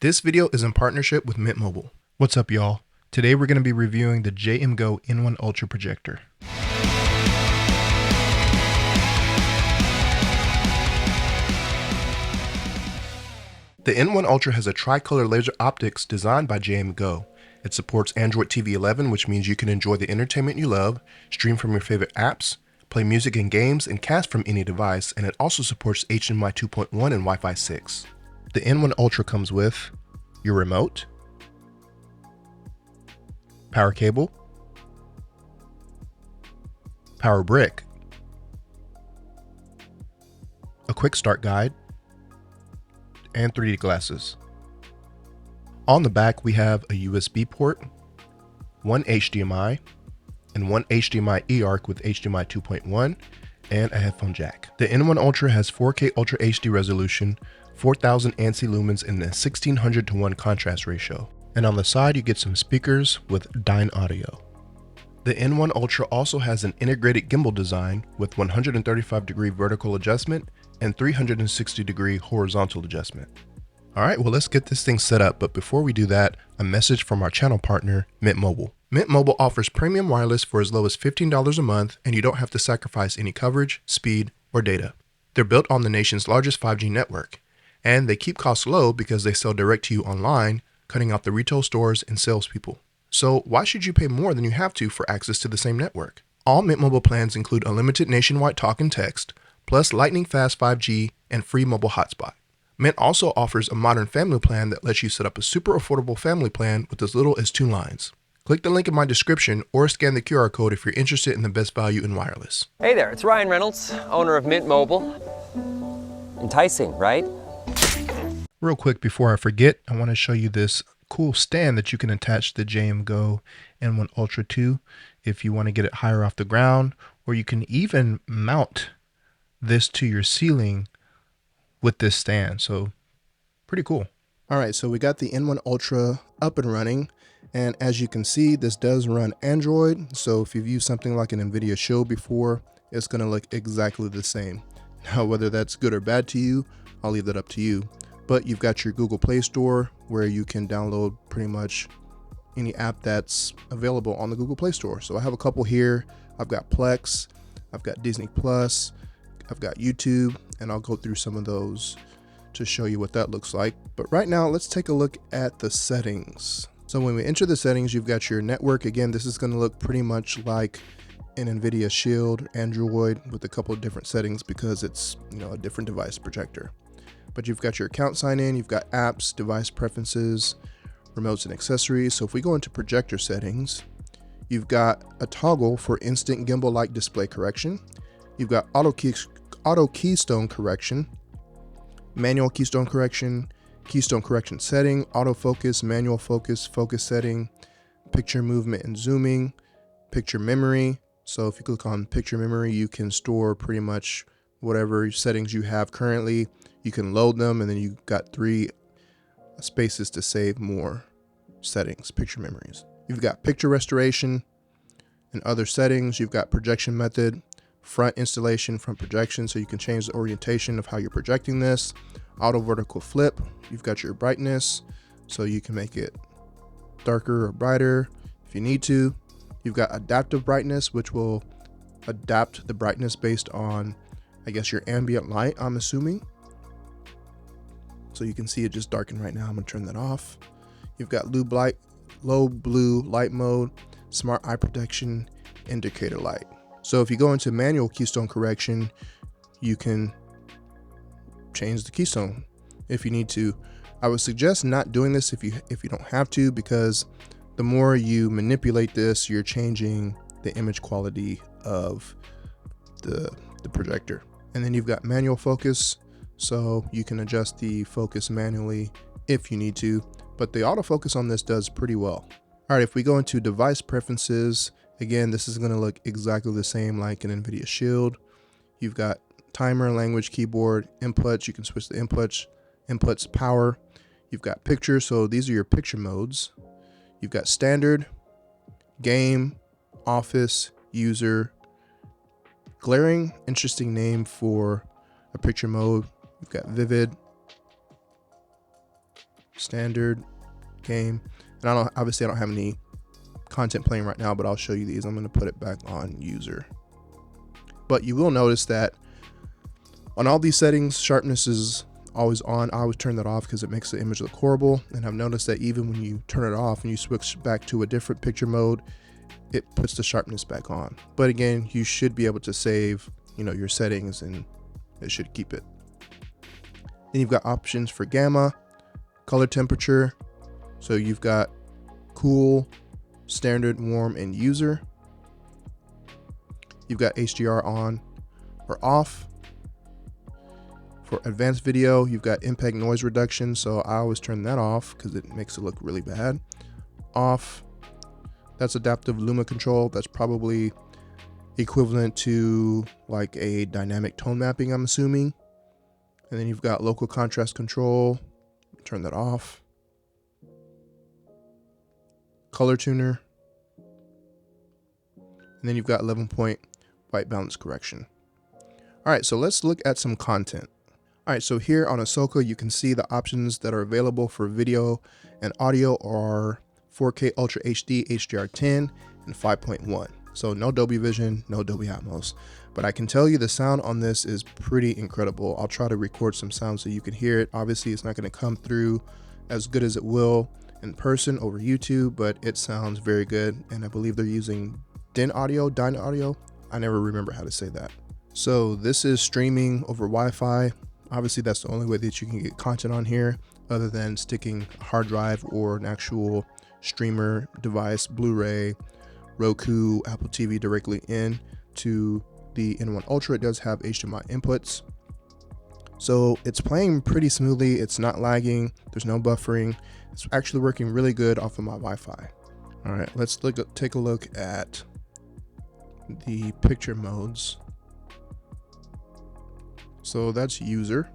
This video is in partnership with Mint Mobile. What's up, y'all? Today we're going to be reviewing the JMGO N1 Ultra projector. The N1 Ultra has a tricolor laser optics designed by JMGO. It supports Android TV 11, which means you can enjoy the entertainment you love, stream from your favorite apps, play music and games, and cast from any device, and it also supports HDMI 2.1 and Wi-Fi 6. The N1 Ultra comes with your remote, power cable, power brick, a quick start guide, and 3D glasses. On the back we have a USB port, one HDMI, and one HDMI eARC with HDMI 2.1, and a headphone jack. The N1 Ultra has 4K Ultra HD resolution, 4000 ANSI lumens, and a 1600:1 contrast ratio. And on the side you get some speakers with Dyne audio. The N1 Ultra also has an integrated gimbal design with 135-degree vertical adjustment and 360-degree horizontal adjustment. Alright, well, let's get this thing set up, but before we do that, a message from our channel partner, Mint Mobile. Mint Mobile offers premium wireless for as low as $15 a month, and you don't have to sacrifice any coverage, speed, or data. They're built on the nation's largest 5G network, and they keep costs low because they sell direct to you online, cutting out the retail stores and salespeople. So why should you pay more than you have to for access to the same network? All Mint Mobile plans include unlimited nationwide talk and text, plus lightning fast 5G and free mobile hotspot. Mint also offers a modern family plan that lets you set up a super affordable family plan with as little as 2 lines. Click the link in my description or scan the QR code if you're interested in the best value in wireless. Hey there, it's Ryan Reynolds, owner of Mint Mobile. Enticing, right? Real quick before I forget, I want to show you this cool stand that you can attach the JMGO N1 Ultra to if you want to get it higher off the ground, or you can even mount this to your ceiling with this stand. So pretty cool. All right, so we got the N1 Ultra up and running, and as you can see, this does run Android. So if you've used something like an NVIDIA Shield before, it's going to look exactly the same. Now, whether that's good or bad to you, I'll leave that up to you. But you've got your Google Play Store where you can download pretty much any app that's available on the Google Play Store. So I have a couple here. I've got Plex, I've got Disney Plus, I've got YouTube, and I'll go through some of those to show you what that looks like. But right now, let's take a look at the settings. So when we enter the settings, you've got your network. Again, this is going to look pretty much like an NVIDIA Shield Android with a couple of different settings because it's, a different device projector. But you've got your account sign in, you've got apps, device preferences, remotes and accessories. So if we go into projector settings, you've got a toggle for instant gimbal-like display correction. You've got auto keystone correction, manual keystone correction setting, autofocus, manual focus, focus setting, picture movement and zooming, picture memory. So if you click on picture memory, you can store pretty much whatever settings you have currently. You can load them, and then you've got 3 spaces to save more settings, picture memories. You've got picture restoration and other settings. You've got projection method, front installation, front projection, so you can change the orientation of how you're projecting this. Auto vertical flip. You've got your brightness, so you can make it darker or brighter if you need to. You've got adaptive brightness, which will adapt the brightness based on, I guess, your ambient light, I'm assuming. So you can see it just darkened right now. I'm gonna turn that off. You've got low blue light mode, smart eye protection, indicator light. So if you go into manual keystone correction, you can change the keystone if you need to. I would suggest not doing this if you don't have to, because the more you manipulate this, you're changing the image quality of the projector. And then you've got manual focus, so you can adjust the focus manually if you need to, but the autofocus on this does pretty well. All right, if we go into device preferences, again, this is going to look exactly the same like an NVIDIA Shield. You've got timer, language, keyboard, inputs. You can switch the inputs, power. You've got picture, so these are your picture modes. You've got standard, game, office, user. Glaring, interesting name for a picture mode. You've got vivid, standard, game. And obviously I don't have any content playing right now, but I'll show you these. I'm going to put it back on user. But you will notice that on all these settings, sharpness is always on. I always turn that off because it makes the image look horrible. And I've noticed that even when you turn it off and you switch back to a different picture mode, it puts the sharpness back on. But again, you should be able to save, your settings, and it should keep it. Then you've got options for gamma, color temperature. So you've got cool, standard, warm, and user. You've got HDR on or off. For advanced video, you've got impact noise reduction, so I always turn that off because it makes it look really bad. Off. That's adaptive luma control. That's probably equivalent to like a dynamic tone mapping, I'm assuming. And then you've got local contrast control. Turn that off. Color tuner. And then you've got 11-point white balance correction. All right, so let's look at some content. All right, so here on Ahsoka, you can see the options that are available for video and audio are 4K Ultra HD, HDR10, and 5.1. So no Dolby Vision, no Dolby Atmos. But I can tell you the sound on this is pretty incredible. I'll try to record some sound so you can hear it. Obviously, it's not going to come through as good as it will in person over YouTube, but it sounds very good. And I believe they're using Dyn Audio. I never remember how to say that. So this is streaming over Wi-Fi. Obviously, that's the only way that you can get content on here other than sticking a hard drive or an actual streamer device, Blu-ray, Roku, Apple TV directly in to the N1 Ultra. It does have HDMI inputs. So it's playing pretty smoothly. It's not lagging. There's no buffering. It's actually working really good off of my Wi-Fi. All right, let's take a look at the picture modes. So that's user.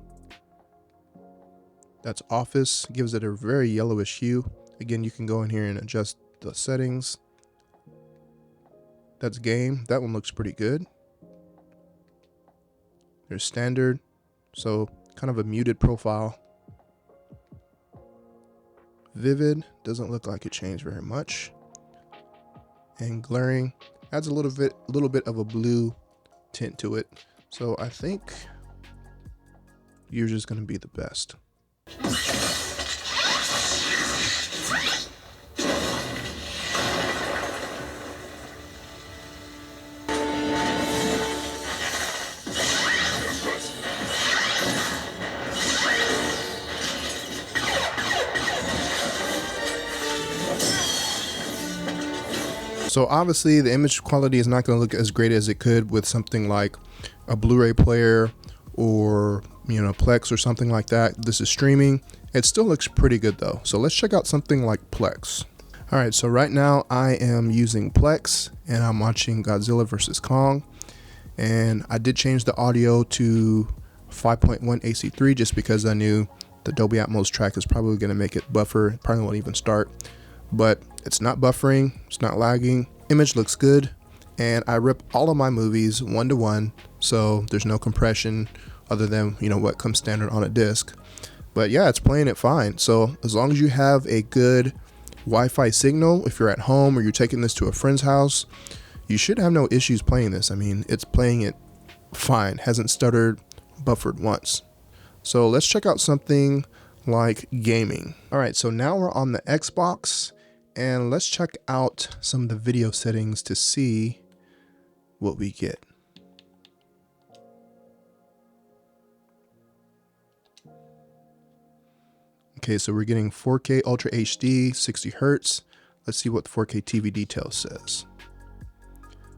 That's office, gives it a very yellowish hue. Again, you can go in here and adjust the settings. That's game. That one looks pretty good. There's standard, so kind of a muted profile. Vivid, doesn't look like it changed very much. And glaring adds a little bit of a blue tint to it. So I think yours is going to be the best. So obviously the image quality is not going to look as great as it could with something like a Blu-ray player or Plex or something like that. This is streaming. It still looks pretty good though. So let's check out something like Plex. All right, so right now I am using Plex and I'm watching Godzilla vs. Kong. And I did change the audio to 5.1 AC3 just because I knew the Dolby Atmos track is probably going to make it buffer. It probably won't even start. But it's not buffering, it's not lagging. Image looks good. And I rip all of my movies 1:1, so there's no compression other than what comes standard on a disc. But yeah, it's playing it fine. So as long as you have a good Wi-Fi signal, if you're at home or you're taking this to a friend's house, you should have no issues playing this. I mean, it's playing it fine, hasn't stuttered, buffered once. So let's check out something like gaming. All right, so now we're on the Xbox and let's check out some of the video settings to see what we get. Okay, so we're getting 4K Ultra HD, 60 Hertz. Let's see what the 4K TV details says.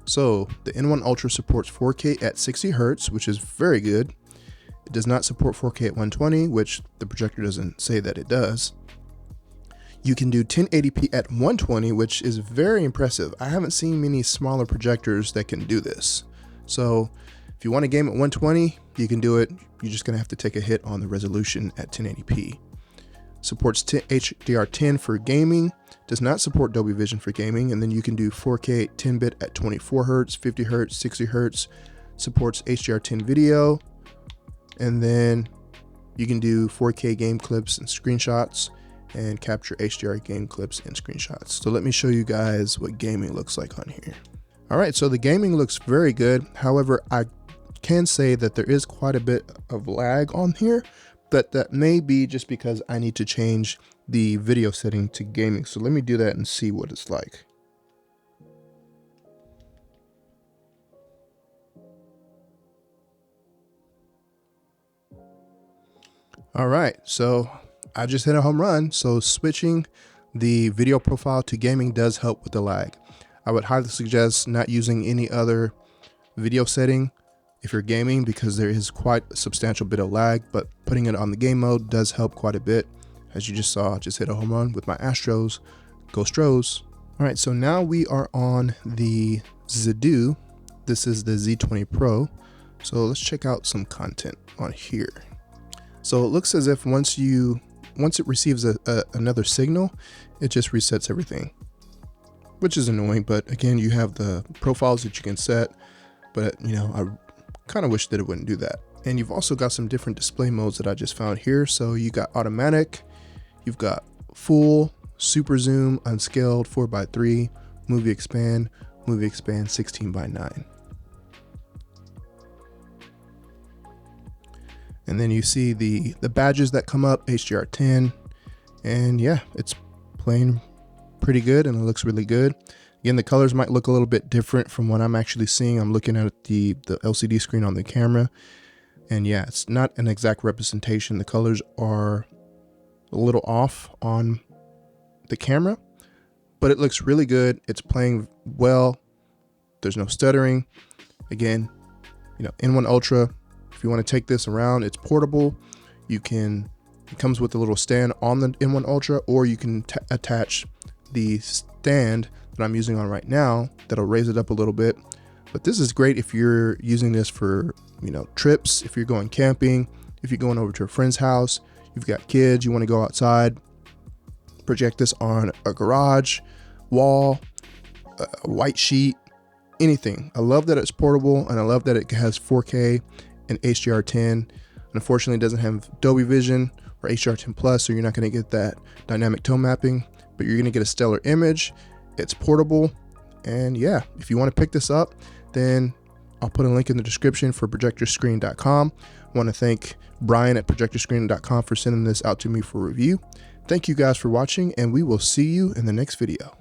So the N1 Ultra supports 4K at 60 Hertz, which is very good. It does not support 4K at 120, which the projector doesn't say that it does. You can do 1080p at 120, which is very impressive. I haven't seen many smaller projectors that can do this. So if you want to game at 120, you can do it. You're just going to have to take a hit on the resolution at 1080p. Supports HDR10 for gaming. Does not support Dolby Vision for gaming. And then you can do 4K 10-bit at 24 Hertz, 50 Hertz, 60 Hertz. Supports HDR10 video. And then you can do 4K game clips and screenshots. and capture HDR game clips and screenshots. So let me show you guys what gaming looks like on here. All right, so the gaming looks very good. However, I can say that there is quite a bit of lag on here, but that may be just because I need to change the video setting to gaming. So let me do that and see what it's like. All right, so I just hit a home run. So switching the video profile to gaming does help with the lag. I would highly suggest not using any other video setting if you're gaming, because there is quite a substantial bit of lag, but putting it on the game mode does help quite a bit. As you just saw, I just hit a home run with my Astros. Go Stros. All right, so now we are on the Zedu. This is the Z20 Pro. So let's check out some content on here. So it looks as if once it receives another signal, it just resets everything, which is annoying. But again, you have the profiles that you can set, but you know, I kind of wish that it wouldn't do that. And you've also got some different display modes that I just found here. So you got automatic, you've got full, super zoom, unscaled, 4:3, movie expand 16:9. And then you see the badges that come up, HDR10, and yeah, it's playing pretty good and it looks really good. Again, the colors might look a little bit different from what I'm actually seeing. I'm looking at the LCD screen on the camera, and yeah, it's not an exact representation. The colors are a little off on the camera, but it looks really good. It's playing well. There's no stuttering. Again, you know, N1 Ultra, if you want to take this around, it's portable. It comes with a little stand on the N1 Ultra, or you can attach the stand that I'm using on right now that'll raise it up a little bit. But this is great if you're using this for, you know, trips, if you're going camping, if you're going over to a friend's house, you've got kids, you want to go outside, project this on a garage wall, a white sheet, anything. I love that it's portable, and I love that it has 4K and HDR10. Unfortunately, it doesn't have Dolby Vision or HDR10 Plus, so you're not going to get that dynamic tone mapping, but you're going to get a stellar image. It's portable, and yeah, if you want to pick this up, then I'll put a link in the description for projectorscreen.com. I want to thank Brian at projectorscreen.com for sending this out to me for review. Thank you guys for watching, and we will see you in the next video.